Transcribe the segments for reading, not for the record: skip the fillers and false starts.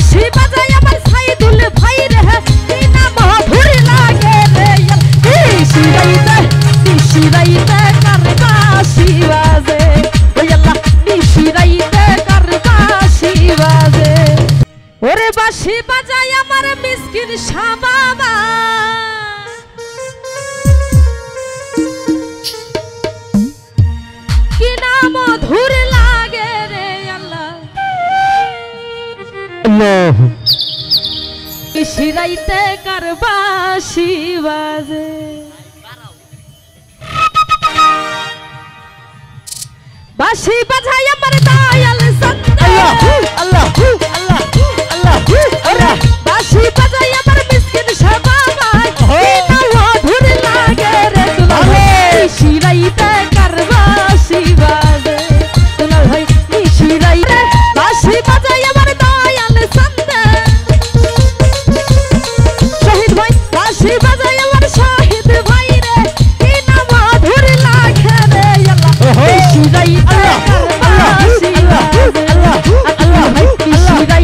বাঁশি বাজায় আমার সাইদুল ভাই রে কি না মধুর লাগে রে নিশিরাইতে কার বাঁশি বাজে ওই আল্লাহ নিশিরাইতে কার বাঁশি বাজে ওরে বাঁশি বাজায় আমার মিসকিন শাবাবা কি না মধুর লাগে রে আল্লাহ আল্লাহ নিশিরাইতে কার বাঁশি বাজে বাঁশি বাজায় আমার দয়াল আল্লাহ আল্লাহ আল্লাহ আল্লাহ আল্লাহ বাঁশি বাজায় আমার মিসকিন শাবাবা কি না মধুর লাগে রে নিশিরাইতে কার বাঁশি বাজে দুলাল ভাই নিশিরাইতে বাঁশি বাজায় আমার দয়াল শহীদ ভাই বাঁশি বাজায় আমার শহীদ ভাই রে কি না মধুর লাগে রে আল্লাহ নিশিরাইতে কার বাঁশি বাজে আল্লাহ আল্লাহ ভাই নিশিরাইতে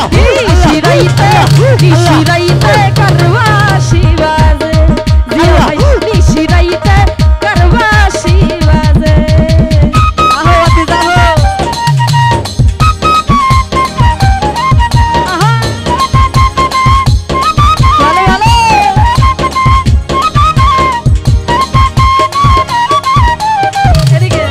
নিশিরাইতে নিশিরাইতে করবাসি বাজে জিয়া ভাই নিশিরাইতে করবাসি বাজে আহো আতি যাও আহা ভালো ভালো এদিকে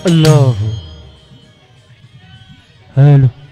अल्लाह हेलो